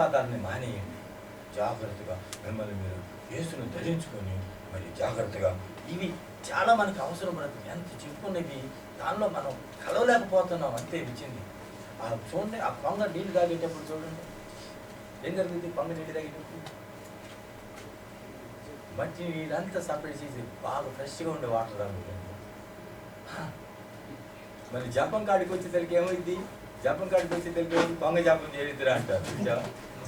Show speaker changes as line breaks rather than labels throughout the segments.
పదాన్ని మానేయండి. జాగ్రత్తగా మిమ్మల్ని మీరు యేసును ధరించుకొని మరి జాగ్రత్తగా ఇవి చాలా మనకు అవసరం పడుతుంది. ఎంత చెప్పుకునేవి దానిలో మనం కలవలేకపోతున్నాం అంతే ఇచ్చింది. చూడండి ఆ కొంగ నీళ్ళు తాగేటప్పుడు చూడండి ఏం జరుగుతుంది. కొంగ నీళ్ళు తాగేటప్పుడు మంచి నీళ్ళంతా సపరేట్ చేసి బాగా ఫ్రెష్గా ఉండే వాటర్ తాగుతుంది. మరి జపం కాడికి వచ్చేసరికి ఏమైంది, జపం కాడికి వచ్చేసరికి కొంగ జపం చేయొద్దురా అంటారు.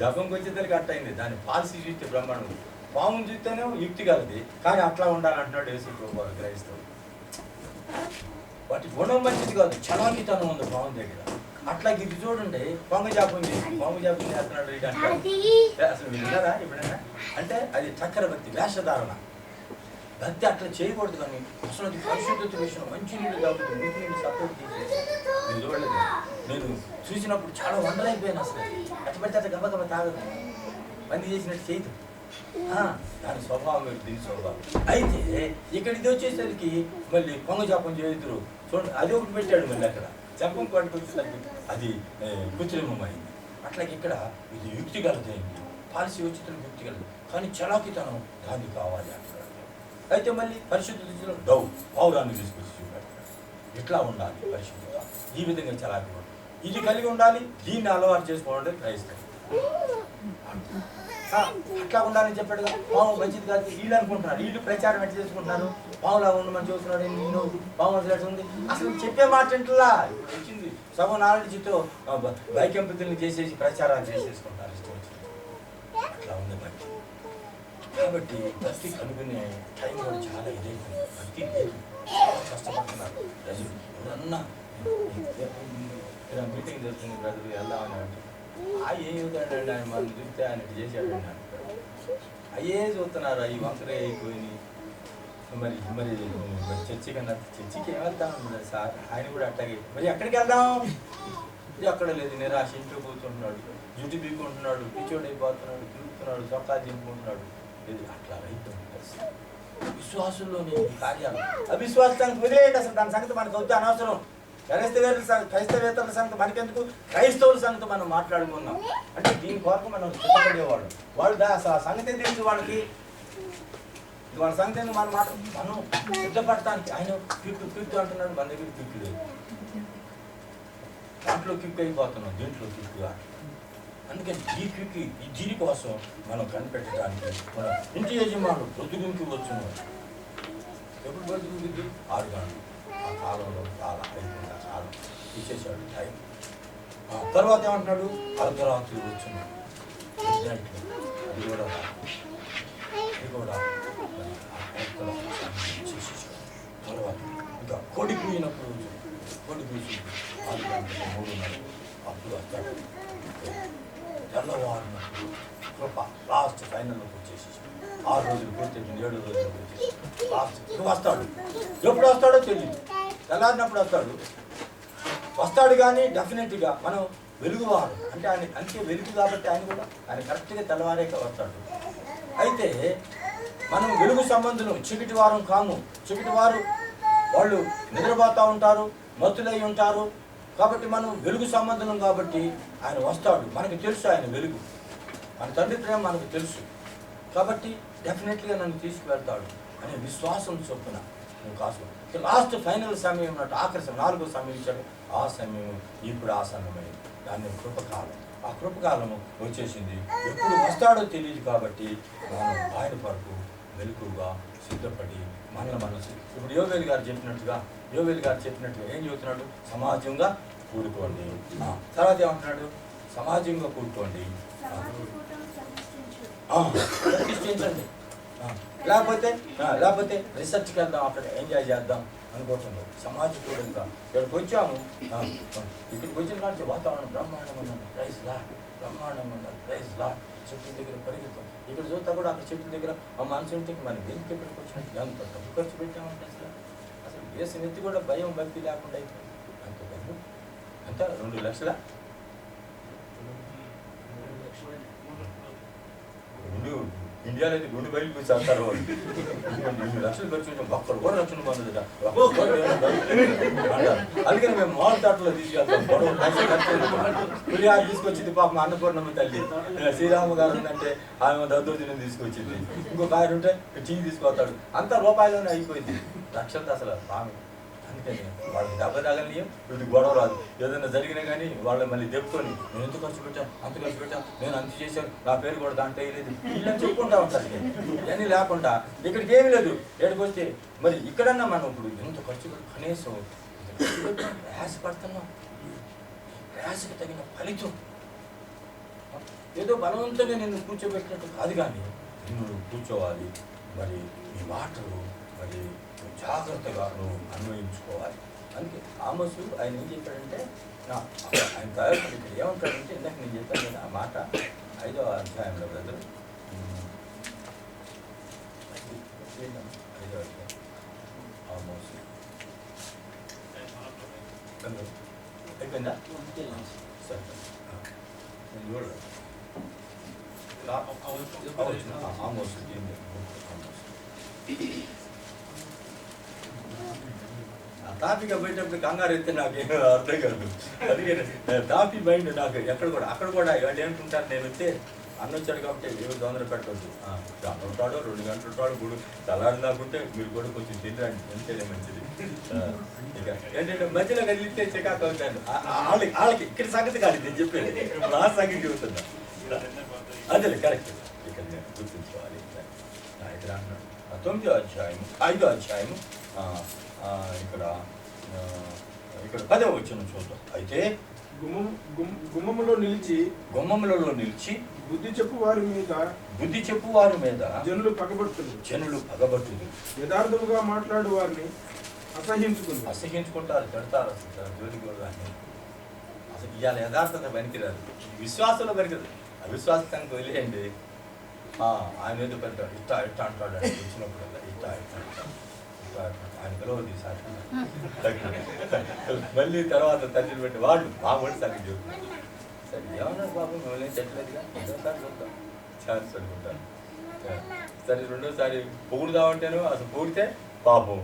జపంకి వచ్చేసరికి అట్ట అయింది. దాని పాలసీ చూస్తే బ్రహ్మాండం. పాము చూస్తేనే యుక్తి కలది, కానీ అట్లా ఉండాలంటున్నాడు యేసు ప్రభువు క్రైస్తవుడు. వాటి గుణం మంచిది కాదు, చలాకితనం ఉంది పాము దగ్గర. అట్లా ఇది చూడండి కొంగ జాపం చేసి పాము జాపం చేస్తున్నాడు ఇది అంటారు. అసలు విన్నారా ఎప్పుడైనా? అంటే అది చక్కెర భక్తి, వేషధారణ. భక్తి అట్లా చేయకూడదు. కానీ అసలు అది పరిశుద్ధత విషయం. మంచి నీళ్ళు కాబట్టి నీటి నీళ్ళు సపరేట్ చేసేసి నేను చూడలేదు. నేను చూసినప్పుడు చాలా వండరైపోయాను. అసలు అట్ట పడితే అట్లా గబగబ తాగదు, పని చేసినట్టు చేయదు. దాని స్వభావం దీని స్వభావం. అయితే ఇక్కడ ఇది వచ్చేసరికి మళ్ళీ కొంగ జాపం చేయుదురు చూడండి, అది ఒకటి పెట్టాడు. మళ్ళీ అక్కడ జపం కొట్టుకు వచ్చేసరికి అది కృత్రిమమైంది. అట్లాగే ఇక్కడ ఇది యుక్తి కలదైంది, పాలసీ వచ్చిన యుక్తి కలదు, కానీ చలాకితనం దాన్ని కావాలి అంటారు. అయితే మళ్ళీ పరిశుద్ధ దిశలో పౌరాన్ని తీసుకొచ్చి చూపెడతాడు. ఇట్లా ఉండాలి పరిశుద్ధత, ఈ విధంగా చలాకి ఇది కలిగి ఉండాలి. దీన్ని అలవాటు చేసుకోవడం క్రైస్తవం. అట్లా ఉండాలని చెప్పాడు కదా. పాము మంచిది కాదు వీళ్ళు అనుకుంటున్నారు, వీళ్ళు ప్రచారం ఎట్లా చేసుకుంటున్నారు. పాములా ఉండమని చూస్తున్నాడు, నేను పాము ఉంది. అసలు చెప్పే మాట ఇంట్లా ఇప్పుడు వచ్చింది సగం నాలెడ్జ్తో వైకంపతుల్ని చేసేసి ప్రచారాలు చేసేసుకుంటారు ఇష్టం వచ్చింది. అట్లా ఉంది భక్తి. కాబట్టి భక్తి కనుగొనే టైం కూడా చాలా ఇదైపోయింది. భక్తి లేదు, చాలా కష్టపడుతున్నారు ప్రజలు. ఎవరన్నా మీటింగ్ జరుగుతుంది బ్రదర్ వెళ్దామని అంటే ఏం చదువుతాడండి ఆయన మనం చూస్తే ఆయన చేశాడు అంటారు. అయ్యే చూస్తున్నారు, అవి వంకరే అయిపోయి. మరి మరి చర్చి కన్నా చర్చికి ఏం వెళ్తాం సార్, ఆయన కూడా అట్లాగే. మరి ఎక్కడికి వెళ్దాం, ఇది అక్కడ లేదు, నిరాశ. ఇంట్లో కూర్చుంటున్నాడు, జుట్టు బీక్కుంటున్నాడు, పిచ్చోడు అయిపోతున్నాడు, తిరుగుతున్నాడు, చొక్కా దింపుకుంటున్నాడు. లేదు అట్లా అయిపోయింది. విశ్వాసుల్లోని కార్యాలు అవిశ్వాసానికి వదిలేయండి. అసలు దాని సంగతి మనకు అవుతే అనవసరం. క్రైస్తవేతరుల సంగతి మనకెందుకు, క్రైస్తవుల సంగతి మనం మాట్లాడుకున్నాం. అంటే దీని కొరకు మనం సిద్ధపడేవాడు. వాళ్ళు అసలు ఆ సంగతి తెలుసు వాళ్ళకి, వాళ్ళ సంగతి మనం సిద్ధపడటానికి. ఆయన క్విక్ అంటున్నాడు, మన దగ్గర క్విక్ లేదు. దాంట్లో క్విక్ అయిపోతున్నాం, దీంట్లో క్విక్ కాదు. అందుకని ఈ క్విక్ దీనికోసం మనం కనిపెట్టడానికి మన ఇంటి యజమానుడు పొద్దుగుంకి వచ్చున్నాడు. ఎప్పుడు పొద్దుగుంది 6 గంటలు. ఆ కాలంలో చాలా అయిపోయింది, ఆ కాలం ఇచ్చేసాడు టైం. తర్వాత ఏమంటున్నాడు, అర్ధరాత్రి వచ్చినాడు. అది కూడా తర్వాత ఇంకా కొడి పూయినప్పుడు కొడి పూసి 6 గంటలకు 3:30 అప్పుడు వస్తాడు. తెల్లవారినప్పుడు కృప లాస్ట్ ఫైనల్లోకి వచ్చేసి 6 రోజులు పూర్తి 7 రోజులు వచ్చేసి లాస్ట్ వస్తాడు. ఎప్పుడు వస్తాడో తెలియదు, తెల్లారినప్పుడు వస్తాడు. కానీ డెఫినెట్గా మనం వెలుగువాడు అంటే ఆయన అంతే వెలుగు కాబట్టి ఆయన కరెక్ట్గా తెల్లవారేక వస్తాడు. అయితే మనం వెలుగు సంబంధులు, చీకటి వారం కాము. చీకటి వారు వాళ్ళు నిద్రపోతూ ఉంటారు, మత్తులై ఉంటారు. కాబట్టి మనం వెలుగు సంబంధం కాబట్టి ఆయన వస్తాడు. మనకు తెలుసు ఆయన వెలుగు, మన తండ్రి ప్రేమ మనకు తెలుసు. కాబట్టి డెఫినెట్గా నన్ను తీసుకువెళ్తాడు అనే విశ్వాసం చొప్పున నువ్వు కాసు. లాస్ట్ ఫైనల్ సమయం ఉన్నట్టు ఆఖరి 4వ సమయం ఇచ్చాడు. ఆ సమయం ఇప్పుడు ఆసన్నమైంది. దాన్ని కృపకాలం. ఆ కృపకాలము వచ్చేసింది. ఎప్పుడు వస్తాడో తెలియదు కాబట్టి మనం ఆయన కొరకు వెలుగుగా సిద్ధపడి మనసు. ఇప్పుడు యోవేలు గారు చెప్పినట్టుగా ఏం చెబుతున్నాడు, సమాజంగా కూడుకోండి. తర్వాత ఏమంటున్నాడు, సమాజంగా కూడుకోండి, ప్రతిష్ఠించండి. లేకపోతే రీసెర్చ్కి వెళ్దాం, అక్కడ ఎంజాయ్ చేద్దాం అనుకుంటున్నాం. సమాజ కూడంగా ఇక్కడికి వచ్చాము. ఇక్కడికి వచ్చిన కానీ వాతావరణం బ్రహ్మాండంగా ఉన్నాడు, ప్రైజ్ లా చెట్ల దగ్గర పరిగెత్తాం. ఇక్కడ చూస్తా కూడా అక్కడ చెట్ల దగ్గర ఆ మనసు ఉంటే మనం ఎందుకు ఎక్కడికి వచ్చినట్టు ఎంత డబ్బు ఖర్చు పెట్టామంటే అసలు వేసిన ఎత్తి కూడా భయం భక్తి లేకుండా అయిపోయింది. అంత డబ్బు అంత 2 లక్షల ఇండియాలో అయితే 2 బయలు కూర్చేస్తారు వాళ్ళు. 2 లక్షలు ఖర్చు పెట్టాం, ఒక్కరు కూడా రక్షణ పొందదు. అందుకని మేము మామూలు తోటలో తీసుకెళ్తాం. గొడవ పులిహార తీసుకొచ్చింది పాపం అన్నపూర్ణమ్మ తల్లి. శ్రీరామ గారు ఉందంటే ఆమె దద్దోజనం తీసుకొచ్చింది. ఇంకొక ఆయన ఉంటే టీ తీసుకొస్తాడు. అంతా రూపాయలోనే అయిపోయింది. లక్షలతో అసలు ఆమె. అందుకని వాళ్ళకి దెబ్బ తగలని వీటి గొడవ రాదు. ఏదైనా జరిగినా కానీ వాళ్ళు మళ్ళీ దెబ్బకొని నేను ఎంత ఖర్చు పెట్టాను, అంత ఖర్చు పెట్టాను, నేను అంత చేశాను, నా పేరు కూడా దాంట్లో వేయలేదు, వీళ్ళని చెప్పుకుంటా ఉంటారు. ఇవన్నీ లేకుండా ఇక్కడికి ఏమీ లేదు. ఏడికి వస్తే మరి ఇక్కడన్నా మనం ఇప్పుడు ఎంత ఖర్చు పెట్టి కనీసం ప్రయాస పడుతున్నాం, ప్రయాసకు తగిన ఫలితం. ఏదో బలవంతంగా నేను కూర్చోబెట్టినట్టు కాదు, కానీ నువ్వు కూర్చోవాలి. మరి నీ మాటలు మరి జాగ్రత్తగా నువ్వు అన్వయించుకోవాలి. అందుకే ఆమోసు ఆయన ఏం చెప్పాడంటే, ఆయన తయారు ఇక్కడ ఏమంటాడంటే, ఇందాక నేను చెప్పాను కదా ఆ మాట 5వ అధ్యాయంలో బ్రదర్, 5వ అధ్యాయం ఆమోసు అయిపోయిందా? సరే నేను చూడలేదు. ఆమోసు టాపిక్గా పోయేటప్పుడు కంగారు అయితే నాకు ఏమో అర్థం కాదు. అందుకే టాపిక్ మైండ్ నాకు అక్కడ కూడా వాళ్ళు ఏమనుకుంటారు, నేను వస్తే అన్న వచ్చాడు కాబట్టి ఏమో తొందర పెట్టవద్దు, గంట ఉంటాడు, 2 గంటలు ఉంటాడు, 3 తెల్లారి దాకుంటే మీరు కూడా కొంచెం తినరండి, ఎంతేనే మంచిది. ఇక ఏంటంటే మధ్యలో కదిలితే చికాకు అవుతాను వాళ్ళకి. ఇక్కడ సంగతి కాదు నేను చెప్పేది, నా సంగతి చెబుతున్నా. అదే కరెక్ట్. ఇక్కడ నేను గుర్తుంచుకోవాలి. ఇక్కడ అంటున్నాడు 9వ అధ్యాయం 5వ అధ్యాయం ఇక్కడ 10వ వచనం చూద్దాం. అయితే
గుమ్మములో నిలిచి
బుద్ధి చెప్పు వారి మీద
జనులు పగబట్టుదు. యథార్థముగా మాట్లాడు వారిని
అసహించుకుంటారు, పెడతారు. అసలు జోలికి కూడా అసలు ఇవాళ యథార్థత పనికిరాదు, విశ్వాసంలో పనికిరాదు. అవిశ్వాసానికి వదిలేయండి. ఆయన ఏదో పెడతాడు, ఇట్ట అంటాడు అంటే వచ్చినప్పుడు ఇట్ట ఆయన పిలవద్దు ఈసారి. మళ్ళీ తర్వాత తండ్రిని పెట్టి వాడు మా వాడి సంగతి చెప్తాడు. సరే ఏమన్నా బాబు మిమ్మల్ని చెప్పలేదుగా, రెండోసారి చూద్దాం, ఛాన్స్ అనుకుంటాను. సరే రెండోసారి పొగుడుదామంటేను అసలు పొగిడితే పాపం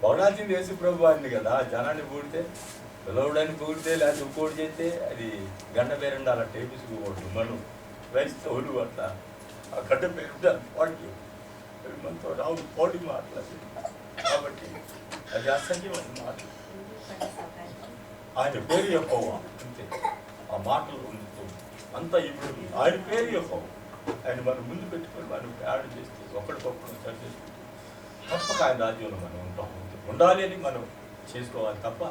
పొగడాల్సింది యేసు ప్రభు వారిని కదా. జనాన్ని పొగిడితే, పిలవడాన్ని పొగిడితే, లేకపోతే ఇంకోటి చేస్తే అది గండ పేరండి అలా టేపించుకోకూడదు. మనం క్రైస్తవులు అట్లా ఆ గడ్డ పేరు వాడికి మనతో రావు పోటీ మాట్లాడి, కాబట్టి అది అసహ్యమైన మాట. ఆయన పేరు యెహోవా అంతే. ఆ మాటలు అంతా ఇప్పుడు ఆయన పేరు యెహోవా. ఆయన మనం ముందు పెట్టుకొని మనం యాడ్ చేస్తే ఒకరికొకరు సరి చేసుకుంటాం. తప్పక ఆయన రాజ్యంలో మనం ఉంటాం, ఉండాలి అని మనం చేసుకోవాలి తప్ప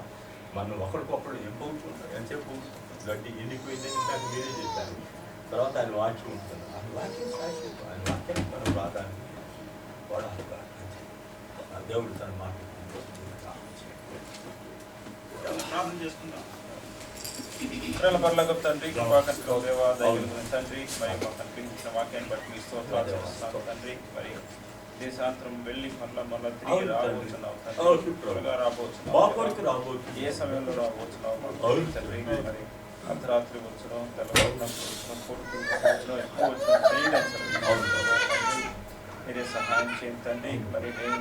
మనం ఒకరికొకరు ఏం పోగుతుంటాం. ఎంతసేపు గడ్డి ఎండిపోయిందని ఇందాక మీరే చెప్పారు. తర్వాత ఆయన వాక్యం ఉంటుంది, ఆయన వాక్యం శాశ్వతం. ఆయన వాక్యానికి మనం ప్రాధాన్యత వాడాలి. దేవుడు తన మాట
ప్రార్థన చేసుకుంటాం. పరలోకపు తండ్రి, కృపాకర్త దేవా, దైవమైన తండ్రి, మరి మా కనిపించిన వాక్యాన్ని బట్టి మీ స్తోత్రాలు చేస్తున్నాం తండ్రి. మరి దేశాంతరం వెళ్ళి మళ్ళీ తిరిగి రాబోతున్నావు తండ్రి, త్వరగా రాబోతున్నావు, ఏ సమయంలో రాబోతున్నావు తండ్రి. మరి అర్ధరాత్రి వచ్చడం, తెల్లవారునప్పుడు వచ్చడం, కొడుకు వచ్చడం, ఎక్కువ వచ్చడం చేయలేదు మీరే సహాయం చేయండి తండ్రి. మరి నేను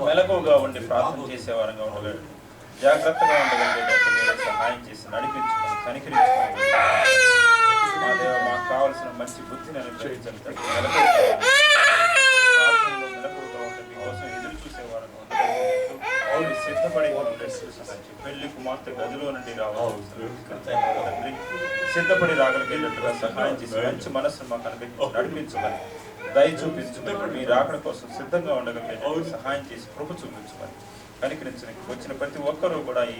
మెలకువగా ఉండి ప్రార్థన చేసేవారంగా ఉండగలడు, జాగ్రత్తగా ఉండగలిగేటట్టు మీరే సహాయం చేసి నడిపించుకొని కనికరించుకోండి. మా దేవ మాకు కావాల్సిన మంచి బుద్ధిని అనుగ్రహించండి తండ్రి. మెలకువగా ఉంటే మీకోసం ఎదురు చూసేవారంగా ఉండగలిగేటట్టు సిద్ధపడి పెళ్లి కుమార్తె గదిలో నుండి రావాలి తండ్రి, సిద్ధపడి రాగలిగేటట్టుగా సహాయం చేసి మంచి మనస్సును మాకు నడిపించమని, దయ చూపించమని, మీ రాకడ కోసం సిద్ధంగా ఉండగలిగేటట్టు సహాయం చేసి కృప చూపించమని, కనికరించడానికి వచ్చిన ప్రతి ఒక్కరూ కూడా ఈ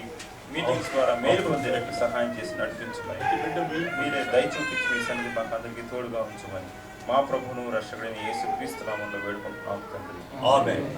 మీటింగ్స్ ద్వారా మేలు పొందేటట్టు సహాయం చేసి నడిపించమని, మీరే దయ చూపించి మీ సన్నిధి మాకు అందరికీ తోడుగా ఉంచమని మా ప్రభువును రక్షకుడైన యేసుక్రీస్తు నామములో వేడుకుంటున్నాం తండ్రి.
ఆమేన్.